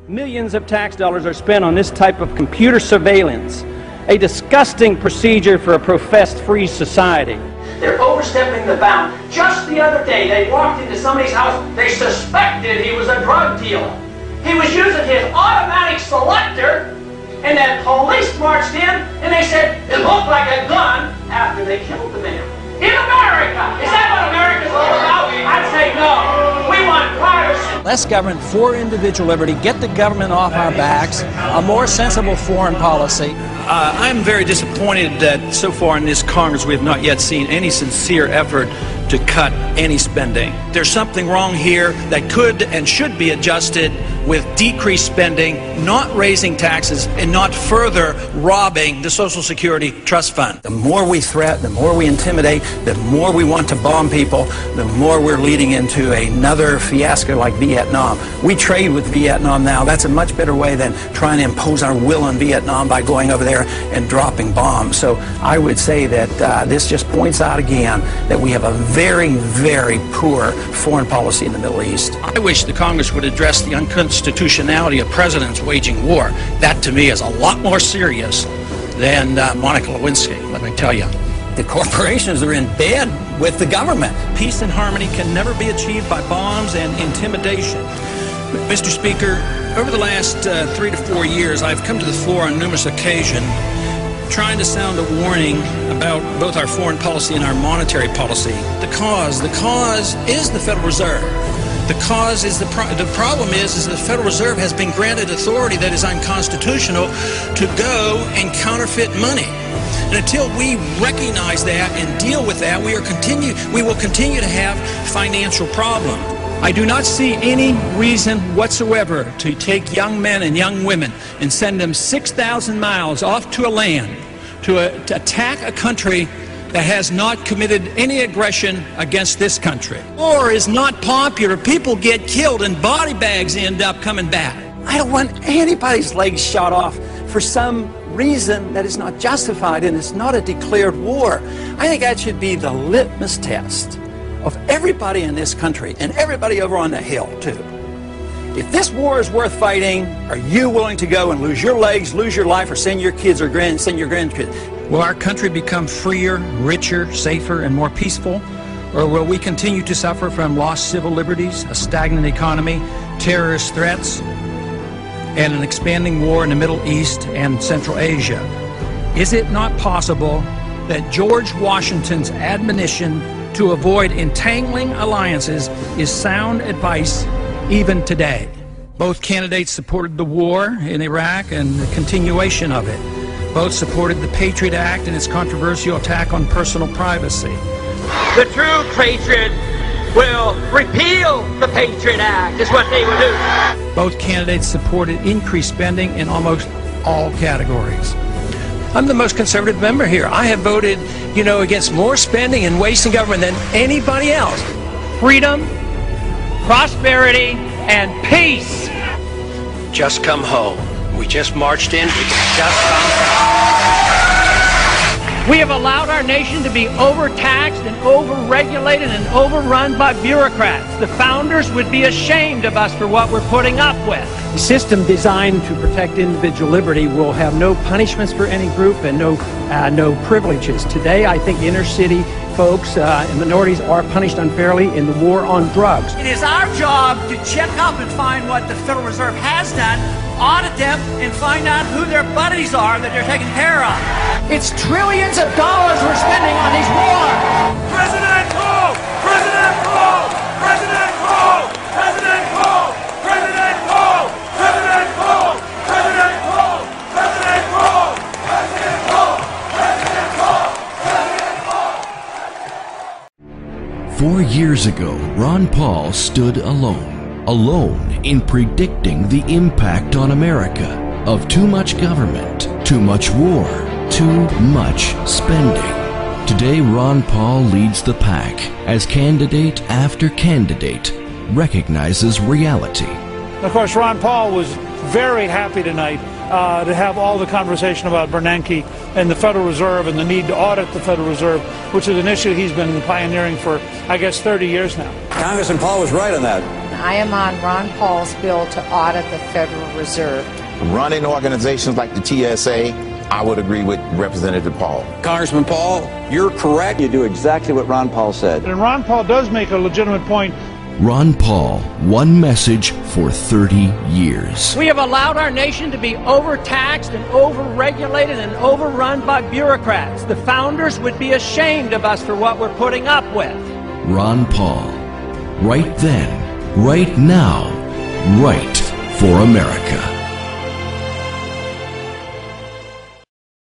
Millions of tax dollars are spent on this type of computer surveillance, a disgusting procedure for a professed free society. They're overstepping the bound. Just the other day, they walked into somebody's house. They suspected he was a drug dealer. He was using his automatic selector, and then police marched in, and they said it looked like a gun after they killed the man. In America! Is that what America's all about? I'd say no. We want privacy. Less government for individual liberty, get the government off our backs, a more sensible foreign policy. I'm very disappointed that so far in this Congress we have not yet seen any sincere effort to cut any spending. There's something wrong here that could and should be adjusted with decreased spending, not raising taxes, and not further robbing the Social Security Trust Fund. The more we threat, the more we intimidate, the more we want to bomb people, the more we're leading into another fiasco like Vietnam. We trade with Vietnam now. That's a much better way than trying to impose our will on Vietnam by going over there and dropping bombs. So I would say that this just points out again that we have a very, very poor foreign policy in the Middle East. I wish the Congress would address the unconstitutionality of presidents waging war. That, to me, is a lot more serious than Monica Lewinsky, let me tell you. The corporations are in bed with the government. Peace and harmony can never be achieved by bombs and intimidation. Mr. Speaker, over the last 3 to 4 years, I've come to the floor on numerous occasions trying to sound a warning about both our foreign policy and our monetary policy. The cause is the Federal Reserve. The cause is the problem is the Federal Reserve has been granted authority that is unconstitutional to go and counterfeit money. And until we recognize that and deal with that, we will continue to have financial problems. I do not see any reason whatsoever to take young men and young women and send them 6,000 miles off to a land to attack a country that has not committed any aggression against this country. War is not popular. People get killed and body bags end up coming back. I don't want anybody's legs shot off for some reason that is not justified, and it's not a declared war. I think that should be the litmus test of everybody in this country and everybody over on the Hill too. If this war is worth fighting, are you willing to go and lose your legs, lose your life, or send your kids or send your grandkids? Will our country become freer, richer, safer, and more peaceful? Or will we continue to suffer from lost civil liberties, a stagnant economy, terrorist threats, and an expanding war in the Middle East and Central Asia? Is it not possible that George Washington's admonition to avoid entangling alliances is sound advice even today? Both candidates supported the war in Iraq and the continuation of it. Both supported the Patriot Act and its controversial attack on personal privacy. The true patriot will repeal the Patriot Act, is what they will do. Both candidates supported increased spending in almost all categories. I'm the most conservative member here. I have voted, against more spending and wasting government than anybody else. Freedom, prosperity, and peace. Just come home. We just marched in. We just come home. We have allowed our nation to be overtaxed and overregulated and overrun by bureaucrats. The founders would be ashamed of us for what we're putting up with. A system designed to protect individual liberty will have no punishments for any group and no privileges. Today, I think inner city folks and minorities are punished unfairly in the war on drugs. It is our job to check up and find what the Federal Reserve has done, audit them, and find out who their buddies are that they're taking care of. It's trillions of dollars we're spending on these wars. President Cole! President Cole! President Cole! President Cole! President Cole! President Cole! President Cole! President Cole! President Cole! President Cole! President Cole! 4 years ago, Ron Paul stood alone in predicting the impact on America of too much government, too much war, too much spending. Today, Ron Paul leads the pack as candidate after candidate recognizes reality. Of course, Ron Paul was very happy tonight to have all the conversation about Bernanke and the Federal Reserve and the need to audit the Federal Reserve, which is an issue he's been pioneering for, I guess, 30 years now. Congressman Paul was right on that. I am on Ron Paul's bill to audit the Federal Reserve. Running organizations like the TSA, I would agree with Representative Paul. Congressman Paul, you're correct. You do exactly what Ron Paul said. And Ron Paul does make a legitimate point. Ron Paul, one message for 30 years. We have allowed our nation to be overtaxed and overregulated and overrun by bureaucrats. The founders would be ashamed of us for what we're putting up with. Ron Paul. Right then, right now, right for America.